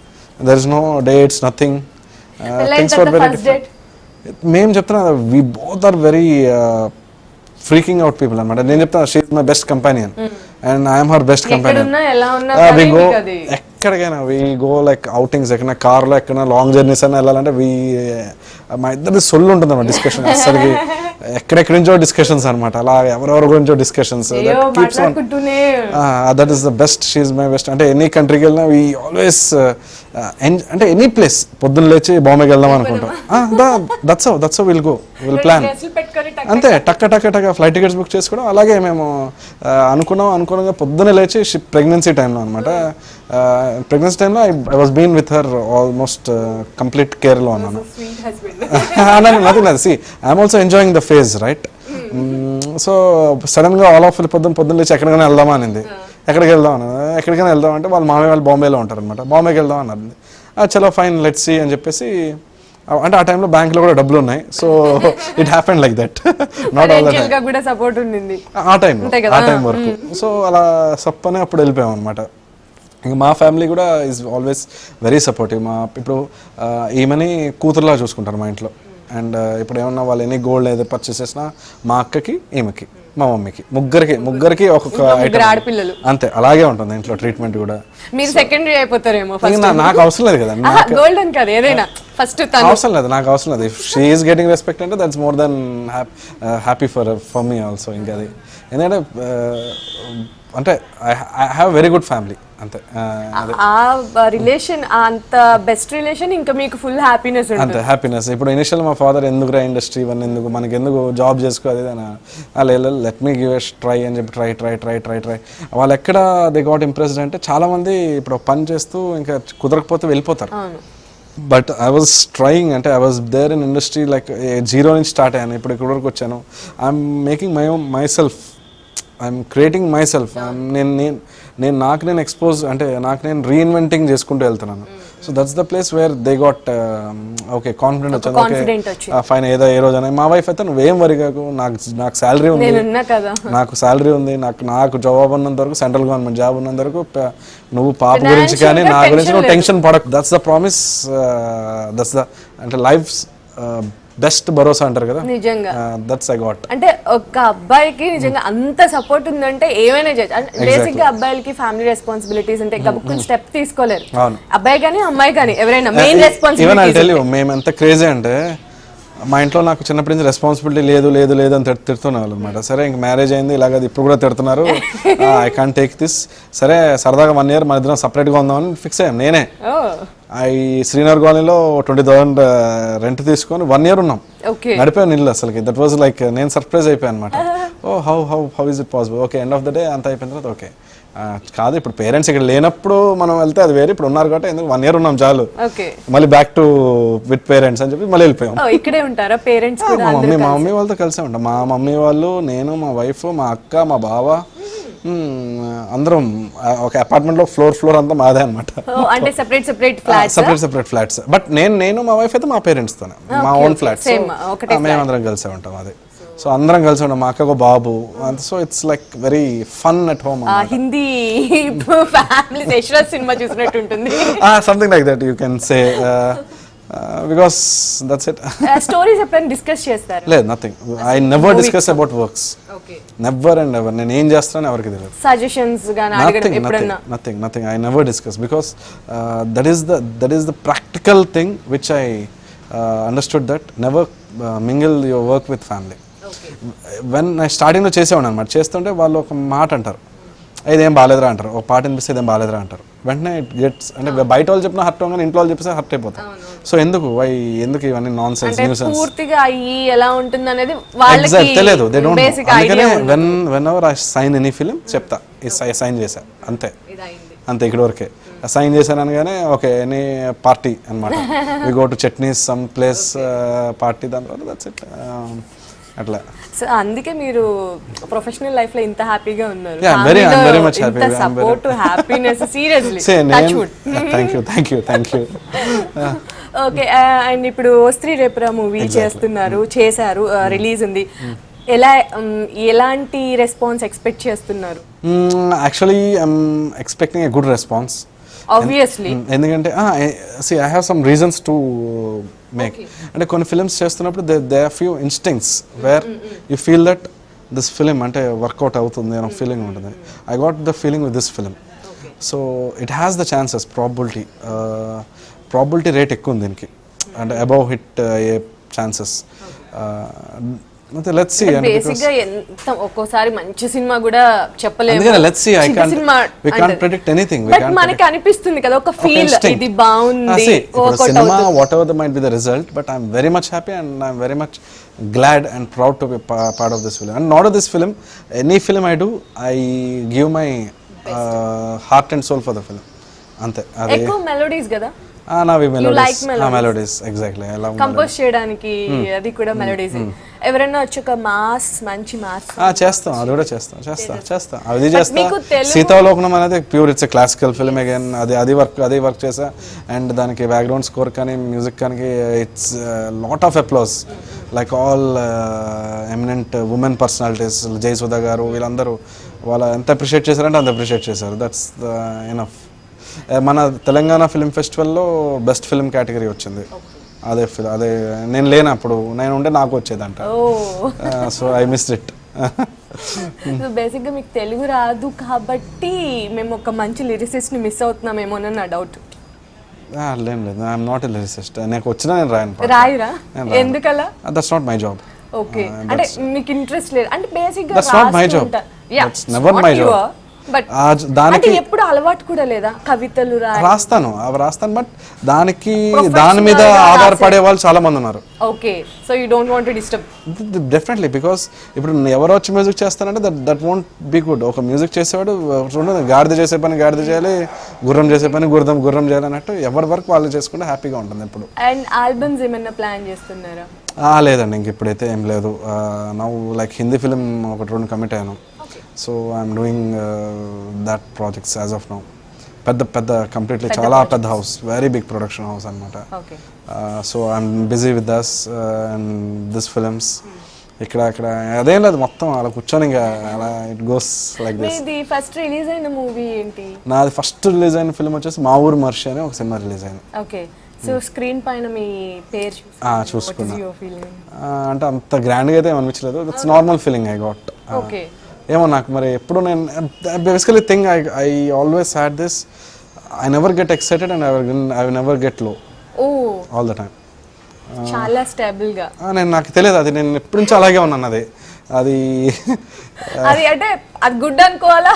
There is no dates, nothing. Things for very different. మేము చెప్తున్నా we both are very freaking out people అనమాట. నేను చెప్తాను she is my best companion and I'm her best companion. We go ఎక్కడికైనా, వి గో లైక్ అవుటింగ్స్, ఎక్కడైనా కార్లో ఎక్కడైనా long journeys అయినా వెళ్ళాలంటే మా ఇద్దరిది సొల్లు ఉంటుంది అన్నమాట డిస్కషన్. అసలుకి ఎక్కడెక్కడి నుంచో డిస్కషన్స్ అనమాట, అలా ఎవరెవరి గురించో discussions. That is the best, she is my best. అంటే ఎనీ కంట్రీకి వెళ్ళినా వీ ఆల్వేస్ అంటే ఎనీ ప్లేస్ పొద్దున్న లేచి బాంబేకి వెళ్దాం అనుకుంటాం, that's will go, will plan అంతే. టక్క ఫ్లైట్ టికెట్స్ బుక్ చేసుకోవడం. అలాగే మేము అనుకున్నాగా పొద్దున్న లేచి ప్రెగ్నెన్సీ టైంలో అనమాట. ప్రెగ్నెన్సీ టైంలో I was been with her almost complete కేర్లో ఉన్నాను. See I'm also enjoying the phase, right? So సడన్గా ఆల్ ఆఫ్ పొద్దున్న లేచి ఎక్కడికైనా వెళ్దామా అనింది. ఎక్కడికైనా వెళ్దాం అంటే వాళ్ళ మామయ్య వాళ్ళు బాంబేలో ఉంటారు అనమాట. బాంబేకి వెళ్దాం అన్నది. చలో ఫైన్ లెట్స్ సీ అని చెప్పేసి, అంటే ఆ టైంలో బ్యాంక్లో కూడా డబ్బులు ఉన్నాయి. So it happened like that. Not all the time, ఆ టైం వరకు. సో అలా సప్పనే అప్పుడు వెళ్ళిపోయాం అనమాట. ఇంకా మా ఫ్యామిలీ కూడా ఈజ్ ఆల్వేస్ వెరీ సపోర్టివ్. ఇప్పుడు ఈమెని కూతురులా చూసుకుంటారు మా ఇంట్లో. అండ్ ఇప్పుడు ఏమన్నా వాళ్ళు ఎన్ని గోల్డ్ ఏదో పర్చేస్ చేసినా మా అక్కకి, ఈమెకి, మా మమ్మీకి, ముగ్గురికి ఒక్కొక్క ఐటమ్, అంతే. అలాగే ఉంటుంది ఇంట్లో ట్రీట్మెంట్ కూడా. మీరు సెకండరీ అయిపోతారేమో. నాకు అవసరం లేదు కదా, గోల్డెన్ కాదు ఏదైనా ఫస్ట్ అవసరం లేదు, నాకు అవసరం లేదు. If she is getting respect అంటే that's more than happy for me also. ఇంకా అది ఎందుకంటే అంటే I have very good family, అంతే. ఆ రిలేషన్, అంత బెస్ట్ రిలేషన్, ఇంకా మీకు ఫుల్ హ్యాపీనెస్, అంతే హ్యాపీనెస్. ఇప్పుడు ఇనిషియల్ మా ఫాదర్ ఎందుకు ఇండస్ట్రీ ఇవన్నీ ఎందుకు, మనకి ఎందుకు జాబ్ చేసుకోవాలి అని, let me give a try అని చెప్పి ట్రై వాళ్ళు ఎక్కడ దే గాట్ ఇంప్రెస్డ్ అంటే చాలామంది ఇప్పుడు పని చేస్తూ ఇంకా కుదరకపోతే వెళ్ళిపోతారు. బట్ ఐ వాజ్ ట్రయింగ్, అంటే I was there in industry like zero నుంచి స్టార్ట్ అయ్యాను. ఇప్పుడు ఇక్కడ వరకు వచ్చాను. I'm making myself, I'm creating myself. నాకు నేను ఎక్స్పోజ్ అంటే నాకు నేను రీఇన్వెంటింగ్ చేసుకుంటూ వెళ్తున్నాను. So that's the place where they got okay confident వచ్చింది, ఓకే ఫైన్ ఏదో ఏ రోజు అని. మా వైఫ్ అయితే నువ్వేం వరిగాకు, నాకు శాలరీ ఉంది, నాకు శాలరీ ఉంది, నాకు జాబ్ ఉన్నంత వరకు, సెంట్రల్ గవర్నమెంట్ జాబ్ ఉన్నంత వరకు నువ్వు పాప గురించి కానీ నా గురించి నువ్వు టెన్షన్ పడకు. That's the promise, that's the అంటే లైఫ్ బెస్ట్ భరోసా అంటారు కదా, నిజంగా దట్స్ ఐ గాట్. అంటే ఒక అబ్బాయికి నిజంగా అంత సపోర్ట్ ఉందంటే ఏమైనా చేయొచ్చు. బేసిక్ గా అబ్బాయిలకి ఫ్యామిలీ రెస్పాన్సిబిలిటీస్ అంటే గబుక్కుని స్టెప్ తీసుకోలేరు, అబ్బాయి కానీ అమ్మాయి కానీ ఎవరైనా మెయిన్ రెస్పాన్సిబిలిటీ. మేము ఎంత క్రేజీ అంటే మా ఇంట్లో నాకు చిన్నప్పటి నుంచి రెస్పాన్సిబిలిటీ లేదు లేదు లేదు అని తిడుతున్నారు అనమాట. సరే ఇంక మ్యారేజ్ అయింది, ఇలాగ ఇప్పుడు కూడా తిడుతున్నారు, ఐ కాంట్ టేక్ దిస్. సరే సరదాగా 1 year మన ఇద్దరం సపరేట్గా ఉందామని ఫిక్స్ అయ్యాం. నేనే శ్రీనగర్ కాలనీలో 20,000 రెంట్ తీసుకొని 1 year ఉన్నాం, నడిపోయాను ఇల్లు అసలుకి. దట్ వాజ్ లైక్ నేను సర్ప్రైజ్ అయిపోయాను అనమాట. Oh how is it possible. Okay end of the day అంత అయిపోయిన తర్వాత ఓకే కాదు, ఇప్పుడు పేరెంట్స్ ఇక్కడ లేనప్పుడు మనం వెళ్తే అది వేరే, ఇప్పుడు ఉన్నారు కాబట్టి ఎందుకు 1 year ఉన్నాం చాలు, మళ్ళీ బ్యాక్ టు విత్ పేరెంట్స్ అని చెప్పి మళ్ళీ వెళ్ళిపోయాం. ఇక్కడే ఉంటారా పేరెంట్స్? మా మమ్మీ వాళ్ళతో కలిసే ఉంటాం. మా మమ్మీ వాళ్ళు, నేను, మా వైఫ్, మా అక్క, మా బావ, అందరం ఒక అపార్ట్మెంట్ లో ఫ్లోర్ అంతా మాదే అనమాట. అంటే సెపరేట్ ఫ్లాట్స్. బట్ నేను మా వైఫ్ అయితే మా పేరెంట్స్ తోనే, మా ఓన్ ఫ్లాట్స్, మేమందరం కలిసే ఉంటాం. అది సో అందరం కలిసి ఉన్నాం, మా అక్కకు బాబు. So it's like very fun at home. Hindi family Yashraj సినిమా చూసినట్టు ఉంటుంది, something like that you can say, because that's it. Stories ఎప్పుడైనా డిస్కస్ చేస్తారా? లేదు, nothing. I never discuss about works, never and ever. నేను ఏం చేస్తానని ఎవరికి తెలియదు. సజెషన్స్ గాని అడగడం ఎప్పుడన్నా? Nothing. I never discuss because that is the practical thing which I understood, that never mingle your work with family. When స్టార్టింగ్లో చేసేవాడు అనమాట. చేస్తుంటే వాళ్ళు ఒక మాట అంటారు, ఇదేం బాగాలేదురా అంటారు, ఒక పాట వినిపిస్తే ఇదేం బాగాలేదురా అంటారు. వెంటనే ఇట్ గెట్స్ అంటే బయట వాళ్ళు చెప్పినా హర్ట్ అవ్వగానే ఇంట్లో వాళ్ళు చెప్పేసి హర్ట్ అయిపోతారు. సో ఎందుకు ఇవన్నీ నాన్ సెన్స్, న్యూసెన్స్, పూర్తిగా ఎలా ఉంటుంది అనేది వాళ్ళకి తెలియదు. They don't know. అందుకనే when ever I sign any film చెప్తా, సైన్ చేశా అంతే ఇక్కడ వరకే. సైన్ చేశాను అనగానే ఓకే ఎనీ పార్టీ అనమాట, we go to Chutneys some place party, దాని తర్వాత దట్స్ ఇట్ అట్లా. సో అందుకే మీరు ప్రొఫెషనల్ లైఫ్ లో ఇంత హ్యాపీగా ఉన్నారు. very much happy. Support, happiness, seriously thank you. Okay, and ఇప్పుడు స్త్రీ రేపురా మూవీ చేశారు, రిలీజ్ ఉంది. ఎలాంటి రెస్పాన్స్ ఎక్స్పెక్ట్ చేస్తున్నారు? Actually I'm expecting a good response, obviously. ఎందుకంటే I have some reasons to make. అంటే కొన్ని ఫిల్మ్స్ చేస్తున్నప్పుడు there are few instincts where you feel that this film అంటే వర్కౌట్ అవుతుంది అనే ఫీలింగ్ ఉంటుంది. I got the feeling with this film. So it has the chances, probability rate ఎక్కువ ఉంది దీనికి, అంటే above hit chances. let's see. బేసిక్గా ఎంత ఒక్కోసారి మంచి సినిమా కూడా చెప్పలేము. let's see. We can't predict anything. But మనకి అనిపిస్తుంది కదా ఒక ఫీల్, ఇది బాగుంది cinema, whatever might be the result, but I'm very much happy and I'm very much glad and proud to be part of this film. And not of this film, any film I do, I give my heart and soul for the film. అంతే. ఎక్కువ melodies కదా నావి melodies exactly compose చేయడానికి, అది కూడా melodies. ఎవరైనా వచ్చి ఒక మంచి మాస్ చేస్తాం, అది కూడా చేస్తాం. అది చేస్తా. సీతావలోకనం అనేది pure it's classical film again. అది వర్క్ చేసా. అండ్ దానికి బ్యాక్గ్రౌండ్ స్కోర్ కానీ మ్యూజిక్ కానీ it's lot of applause, like all eminent women personalities, Jayasudha garu, వీళ్ళందరూ వాళ్ళ ఎంత అప్రిషియేట్ చేశారంటే అంత అప్రిషియేట్ చేశారు. That's enough. మన తెలంగాణ ఫిల్మ్ ఫెస్టివల్లో బెస్ట్ ఫిల్మ్ కేటగిరీ వచ్చింది. అదే నేను లేనప్పుడు, నేను ఉంటే నాకు వచ్చేదంట. So I missed it. బేసిక్గా మీకు తెలుగు రాదు కాబట్టి మేము ఒక మంచి లిరిసిస్ట్ ని మిస్ అవుతున్నామేమో అని నా డౌట్. లేదు, ఐఎమ్ నాట్ ఎ లిరిసిస్ట్. నాకు వచ్చినా నేను రాయరా? ఎందుకలా? That's not my job. Okay, అంటే మీకు ఇంట్రెస్ట్ లేదు అంటే బేసిక్గా that's not my job. That's never my job. దానికి ఎప్పుడు అలవాటు కూడా లేదా? కవితలు రాస్తాను, బట్ దాని మీద ఆధారపడే వాళ్ళు చాలా మంది ఉన్నారు. Okay, so you don't want to disturb. Definitely, because ఇప్పుడు ఎవరు వచ్చి మ్యూజిక్ చేస్తానంటే దట్ వోంట్ బి గుడ్. ఒక మ్యూజిక్ చేసేవాడు గాడిద చేసే పని గాడిద చేయాలి, గుర్రం చేసే పని గుర్రం చేయాలి అన్నట్టు ఎవరి వర్క్ వాళ్ళు చేసుకుంటే హ్యాపీగా ఉంటుంది ఎప్పుడు. అండ్ ఆల్బమ్స్ ఏమైనా ప్లాన్ చేస్తున్నారా? లేదండి, ఇంక ఇప్పుడైతే ఏం లేదు. Now like Hindi film 1-2 commit అయ్యాను. So I'm doing that projects as of now. పెద్ద పెద్ద కంప్లీట్లీ చాలా పెద్ద house, very big production house అనమాట. So I'm busy with this and this films. ఇక్కడ అక్కడ అదేం లేదు, మొత్తం అలా కూర్చొని ఇంకా అలా it goes like this. First release అయిన మూవీ ఏంటి? నాది ఫస్ట్ రిలీజ్ అయిన ఫిల్మ్ వచ్చేసి మా ఊరు మర్షి అని ఒక సినిమా రిలీజ్ అయింది. ఓకే. సో స్క్రీన్ పైన మీ పేరు చూసుకున్నా. అంటే అంత గ్రాండ్గా అయితే ఏమనిపించలేదు, it's normal feeling I got. Okay. ఏమో నాకు మరి ఎప్పుడు నేను basically thing I always had this, I never get excited and I never get low all the time. చాలా స్టేబుల్ గా నాకు తెలియదు, అది నేను ఎప్పటి నుంచి అలాగే ఉన్నాను. అది అది అంటే అది గుడ్ అనుకోవాలా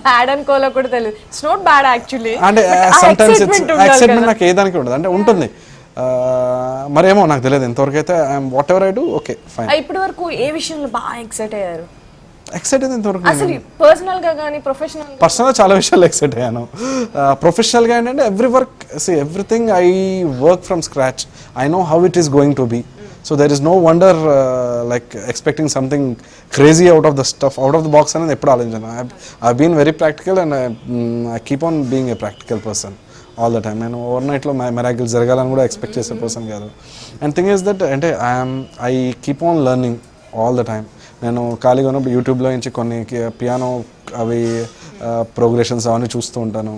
బ్యాడ్ అనుకోవాలా కూడా తెలియదు. It's not bad actually. అంటే సమ్టైమ్స్ ఎక్సైట్మెంట్ నాకు ఏదానికి ఉండదు, అంటే ఉంటుంది మరేమో నాకు తెలియదు. ఇంతవరకు అయితే what ever I do okay fine. ఇప్పటి వరకు ఏ విషయంలో బాగా ఎక్సైట్ అయ్యారు? ఎక్సైట్ అయింది ఇంతవరకు అసలు పర్సనల్ గా కానీ పర్సనల్ చాలా విషయాలు ఎక్సైట్ అయ్యాను. ప్రొఫెషనల్గా ఏంటంటే everything I work from scratch, I know how it is going to be. So there is no wonder like expecting something crazy out of the stuff, out of the box అనేది ఎప్పుడు ఆలోచించాను. I been very practical and I keep on being a practical person all the time. నేను over నైట్లో miracles జరగాలని కూడా expect చేసే person కాదు. And thing is that అంటే I keep on learning all the time. నేను ఖాళీగా ఉన్నప్పుడు యూట్యూబ్లో నుంచి కొన్ని పియానో అవి ప్రోగ్రెషన్స్ అవన్నీ చూస్తూ ఉంటాను.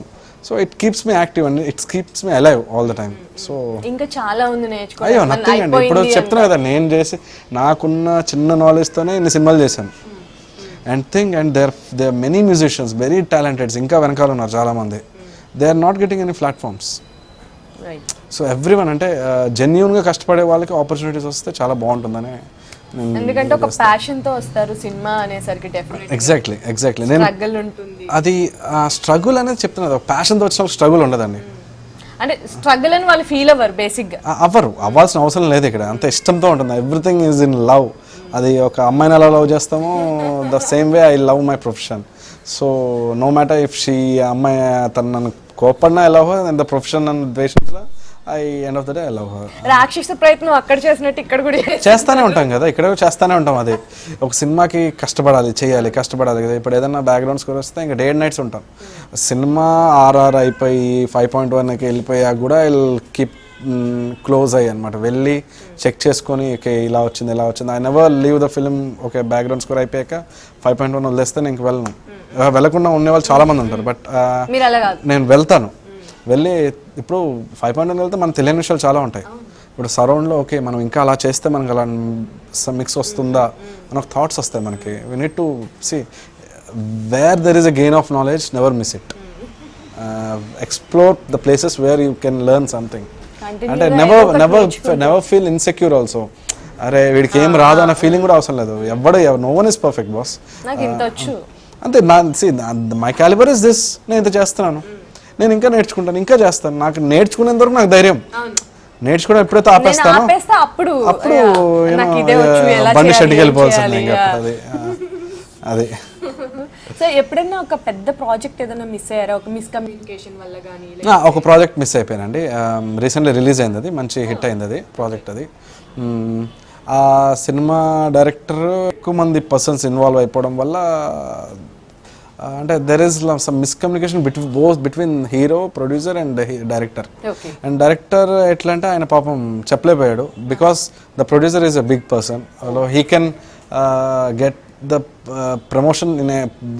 So it keeps me active and it keeps me alive all the time. So ఇంకా చాలా ఉంది నేర్చుకోవాలి. అయ్యో నథింగ్ అండి, ఇప్పుడు చెప్తున్నా కదా, నేను చేసి నాకున్న చిన్న నాలెడ్జ్తోనే ఇన్ని సినిమాలు చేశాను. And there many musicians very talented ఇంకా వెనకాల ఉన్నారు చాలామంది. They are not getting any platforms. So everyone అంటే జెన్యూన్గా కష్టపడే వాళ్ళకి ఆపర్చునిటీస్ వస్తే చాలా బాగుంటుందని. ఎందుకంటే ఒక ప్యాషన్ తో వస్తారు సినిమా అనేసరికి డెఫినెట్లీ. ఎగ్జాక్ట్లీ నేను స్ట్రగుల్ ఉంటుంది. అది స్ట్రగుల్ అనేది చెప్తున్నది, ప్యాషన్తో వచ్చిన స్ట్రగుల్ ఉండదండి. అంటే స్ట్రగుల్ అని వాళ్ళు ఫీల్ అవ్వరు బేసిక్ గా. అవ్వాల్సిన అవసరం లేదు ఇక్కడ, అంత ఇష్టంతో ఉంటుంది. Everything is in love. అది ఒక అమ్మాయిని ఎలా లవ్ చేస్తామో the same way I love my profession. So no matter if she అమ్మాయి తను నన్ను కోపడినా I love her, and the profession నన్ను ద్వేషించినా I end of the day I love her. రాక్షస ప్రయత్నం అక్కడ చేసినట్టు ఇక్కడ కూడా చేస్తానే ఉంటాం కదా, ఇక్కడ చేస్తానే ఉంటాం. అది ఒక సినిమాకి కష్టపడాలి కదా. ఇప్పుడు ఏదైనా బ్యాక్గ్రౌండ్ స్కోర్ వస్తే ఇంకా డే అండ్ నైట్స్ ఉంటాం. సినిమా RR అయిపోయి 5.1కి వెళ్ళిపోయాక కూడా ఐ కీప్ క్లోజ్ అయ్యి అనమాట, వెళ్ళి చెక్ చేసుకొని ఓకే ఇలా వచ్చింది. I never leave the film. Okay background score అయిపోయాక 5.1 వదిలేస్తే నేను వెళ్ళను. వెళ్ళకుండా ఉండేవాళ్ళు చాలామంది ఉంటారు, బట్ నేను వెళ్తాను. వెళ్ళి ఇప్పుడు 5.1 వెళ్తే మనకు తెలియని విషయాలు చాలా ఉంటాయి. ఇప్పుడు సరౌండ్లో ఓకే మనం ఇంకా అలా చేస్తే మనకు అలా మిక్స్ వస్తుందా అని ఒక థాట్స్ వస్తాయి మనకి. We need to see where there is a gain of knowledge, never miss it. Explore the places where you can learn something. అంటే నెవర్ ఫీల్ ఇన్సెక్యూర్ ఆల్సో. అరే వీడికి ఏం రాదు అన్న ఫీలింగ్ కూడా అవసరం లేదు. No one is perfect boss. అంతే, మై క్యాలిబర్ ఇస్ దిస్. నేను ఇంత చేస్తున్నాను, నేను ఇంకా నేర్చుకుంటాను, ఇంకా చేస్తాను. నాకు నేర్చుకునేంత వరకు నాకు ధైర్యం. నేర్చుకోవడం ఎప్పుడైతే ఆపేస్తానో అప్పుడు బండి షెడ్కి వెళ్ళిపోవాల్సింది ఇంకా. అది సో ఎప్పుడైనా ఒక పెద్ద ప్రాజెక్ట్ ఏదైనా మిస్ అయ్యారా, ఒక మిస్కమ్యూనికేషన్ వల్ల కానీ? ఒక ప్రాజెక్ట్ మిస్ అయిపోయానండి. రీసెంట్లీ రిలీజ్ అయింది, అది మంచి హిట్ అయింది అది ప్రాజెక్ట్. అది ఆ సినిమా డైరెక్టర్ ఎక్కువ మంది పర్సన్స్ ఇన్వాల్వ్ అయిపోవడం వల్ల అంటే there is some miscommunication between hero, producer and director. And director ఎట్లా అంటే ఆయన పాపం చెప్పలేకపోయాడు, because the producer is a big person, he can get the promotion in a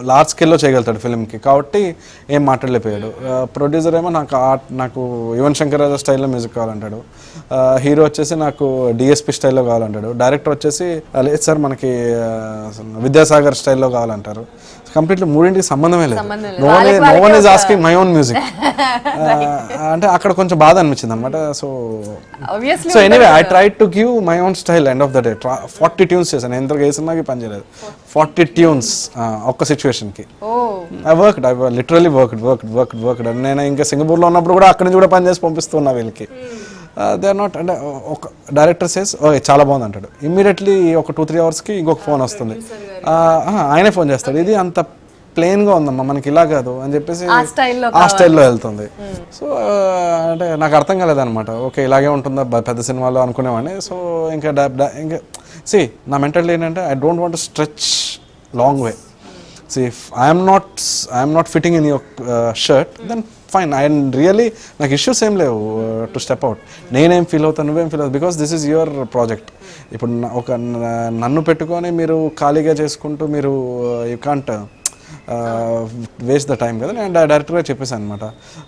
large స్కేల్లో చేయగలుగుతాడు ఫిల్మ్కి, కాబట్టి ఏం మాట్లాడలేకపోయాడు. ప్రొడ్యూసర్ ఏమో నాకు యువన్ శంకర్ రాజా స్టైల్లో మ్యూజిక్ కావాలంటాడు, హీరో వచ్చేసి నాకు డిఎస్పి స్టైల్లో కావాలంటాడు, డైరెక్టర్ వచ్చేసి లేదు సార్ మనకి విద్యాసాగర్ స్టైల్లో కావాలంటారు. కంప్లీట్లీ మూడింటికి సంబంధమే లేదు. No one is asking my own music. అంటే అక్కడ కొంచెం బాధ అనిపించింది అనమాట. So anyway I try to give my own style. End of the day 40 tunes చేశాను. ఎంతకు ఏ సినిమాకి పని చేయలేదు. 40 ట్యూన్స్ ఒక్క సిచ్యువేషన్కి. I literally worked. నేను ఇంకా సింగపూర్లో ఉన్నప్పుడు కూడా అక్కడి నుంచి కూడా పని చేసి పంపిస్తున్నా వీళ్ళకి. దే ఆర్ నాట్ అంటే ఒక డైరెక్టర్ సేస్ ఓకే చాలా బాగుంది అంటాడు, ఇమ్మీడియట్లీ ఒక 2-3 అవర్స్కి ఇంకొక ఫోన్ వస్తుంది, ఆయనే ఫోన్ చేస్తాడు, ఇది అంత ప్లెయిన్గా ఉందమ్మా మనకి ఇలా కాదు అని చెప్పేసి ఆ స్టైల్లో వెళ్తుంది. సో అంటే నాకు అర్థం కాలేదన్నమాట. ఓకే ఇలాగే ఉంటుందా పెద్ద సినిమాలో అనుకునేవాడిని. సో ఇంకా సి నా మెంటాలిటీ ఏంటంటే I don't want to stretch long way. See, if I am not fitting in your shirt, then fine. I really నాకు ఇష్యూస్ ఏం లేవు టు స్టెప్ అవుట్. నేనేం ఫీల్ అవుతాను, నువ్వేం ఫీల్ అవుతావు, because this is your project. ఇప్పుడు నన్ను పెట్టుకొని మీరు ఖాళీగా చేసుకుంటూ మీరు you can't waste the time కదా. నేను డైరెక్ట్గా చెప్పేసాను అనమాట.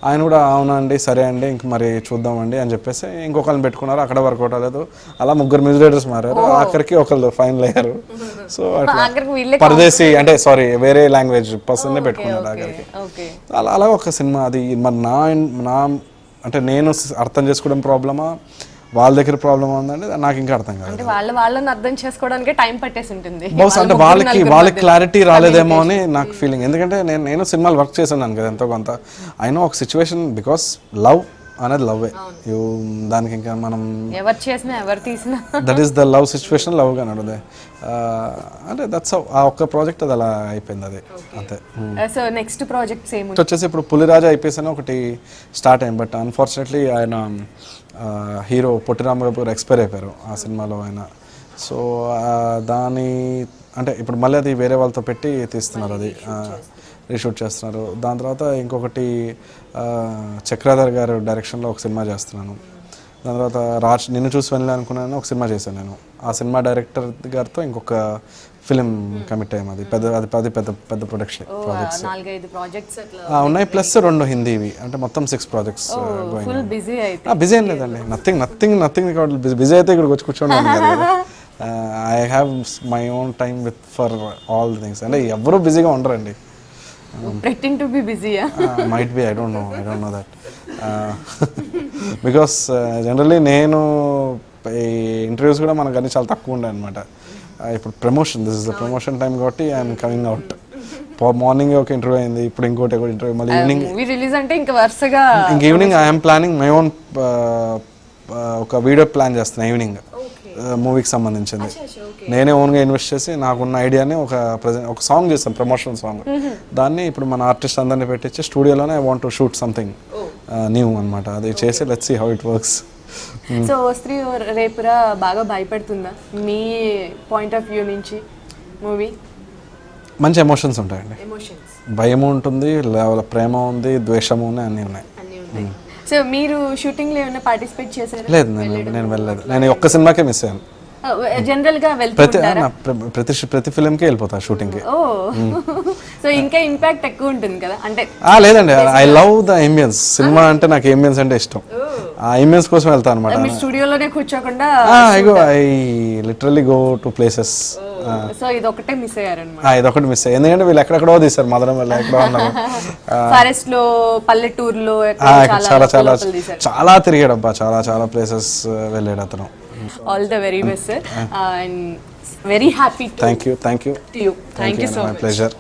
ఆయన కూడా అవునండి సరే అండి ఇంక మరి చూద్దామండి అని చెప్పేసి ఇంకొకరిని పెట్టుకున్నారు. అక్కడ వర్కౌట్ అవ్వలేదు. అలా 3 మ్యూజిక్ డైరెక్టర్స్ మారారు. ఆఖరికి ఒకళ్ళు ఫైనల్ అయ్యారు. సో అట్లా పరదేశీ అంటే సారీ వేరే లాంగ్వేజ్ పర్సన్నే పెట్టుకున్నారు ఆఖరికి. అలా ఒక సినిమా అది మరి నా అంటే నేను అర్థం చేసుకోవడం ప్రాబ్లమా, వాళ్ళ దగ్గర ప్రాబ్లం ఉందండి నాకు ఇంకా అర్థం కాదు. అంటే వాళ్ళని అర్థం చేసుకోవడానికి టైం పట్టేసి ఉంటుంది బహుశా. అంటే వాళ్ళకి క్లారిటీ రాలేదేమో అని నాకు ఫీలింగ్. ఎందుకంటే నేను సినిమాలు వర్క్ చేస్తున్నాను కదా ఎంతో కొంత. అయినా ఒక సిచ్యువేషన్, బికాస్ లవ్ అనేది లవ్వే. దానికి ఇంకా మనం ఎవరు చేసినా ఎవరు తీసినా that is the love situation, love గా నడుదే. అంటే దట్స్ ఆ ఒక్క ప్రాజెక్ట్ అది అలా అయిపోయింది అది అంతే. సో నెక్స్ట్ ప్రాజెక్ట్స్ ఏమి వచ్చేసి ఇప్పుడు పులిరాజా అయిపోయి ఒకటి స్టార్ట్ అయింది. బట్ అన్ఫార్చునేట్లీ ఆయన హీరో పొట్టి రామకపూర్ ఎక్స్పైర్ అయిపోయారు ఆ సినిమాలో ఆయన. సో దాని అంటే ఇప్పుడు మళ్ళీ అది వేరే వాళ్ళతో పెట్టి తీస్తున్నారు, అది రీషూట్ చేస్తున్నారు. దాని తర్వాత ఇంకొకటి చక్రధర్ గారు డైరెక్షన్లో ఒక సినిమా చేస్తున్నాను. దాని తర్వాత నిన్ను చూసి వెళ్ళాను అనుకున్నాను, ఒక సినిమా చేశాను నేను. ఆ సినిమా డైరెక్టర్ గారితో ఇంకొక ఫిలిం కమిట్ అయ్యాము. అది పెద్ద ప్రొడక్షన్ ప్రాజెక్ట్స్ ఉన్నాయి. ప్లస్ 2 హిందీవి, అంటే మొత్తం 6 ప్రాజెక్ట్స్. బిజీ ఏం లేదండి, నథింగ్ బిజీ అయితే ఇక్కడికి వచ్చి కూర్చోండి. I have my own time with for all things. అంటే ఎవరు బిజీగా ఉండరండి. pretend to be busy, might be, I don't know that because generally నేను ఈ ఇంటర్వ్యూస్ కూడా మనకు అన్ని చాలా తక్కువ ఉండే అనమాట. ఇప్పుడు promotion, this is the promotion time కాబట్టి ఐఎమ్ కమింగ్ అవుట్. మార్నింగ్ ఒక ఇంటర్వ్యూ అయింది, ఇప్పుడు ఇంకోటి ఇంటర్వ్యూ, మళ్ళీ ఈవినింగ్ రిలీజ్ అంటే ఇంకా వరుసగా ఇంక evening I'm planning my own ఒక వీడియో ప్లాన్ చేస్తున్నా ఈవినింగ్ మూవీకి సంబంధించింది. నేనే ఓన్గా ఇన్వెస్ట్ చేసి నాకున్న ఐడియాని ఒక సాంగ్ చేస్తాను, ప్రమోషన్ సాంగ్. దాన్ని ఇప్పుడు మన ఆర్టిస్ట్ అందరినీ పెట్టించి స్టూడియోలోనే I want to shoot something new అనమాట. అది చేసి let's see how it works. So Stree Repura బాగా భయపెడుతుందా మీ పాయింట్ ఆఫ్ వ్యూ నుంచి మూవీ? మంచి ఎమోషన్స్ ఉంటాయండి, భయం ఉంటుంది, ప్రేమ ఉంది, ద్వేషము ఉన్నాయి, అన్నీ ఉన్నాయి. సో మీరు షూటింగ్ లో ఏమైనా పార్టిసిపేట్ చేశారా? లేదు, నేను వెళ్ళలేదు. నేను ఒక్క సినిమాకే మిస్ అయ్యాను. జనరల్ గా ప్రతి ఫిల్మ్ కి వెళ్ళిపోతా షూటింగ్ కి. సో ఇంకా ఇంపాక్ట్ ఎక్కువ ఉంటుంది కదా. అంటే లేదండి, I love the ambience. Cinema అంటే నాకు అంబియన్స్ అంటే ఇష్టం. ఆ అంబియన్స్ కోసం వెళ్తాను అనమాట. మీ స్టూడియోలోనే కూర్చోకుండా I literally go to places. So ఇదొకటే మిస్ అయ్యారన్నమాట. ఇదొకటి మిస్ అయ్యి, ఎందుకంటే వీళ్ళు ఎక్కడెక్కడో తీస్తారు, మధురం వల్ల ఎక్కడో ఉన్నారు, ఫారెస్ట్ లో, పల్లెటూరులో చాలా తిరిగాడబ్బా, చాలా ప్లేసెస్ వెళ్ళాడు అతను. All the very best, sir. And very happy to. Thank you. To you. Thank you so much. My pleasure.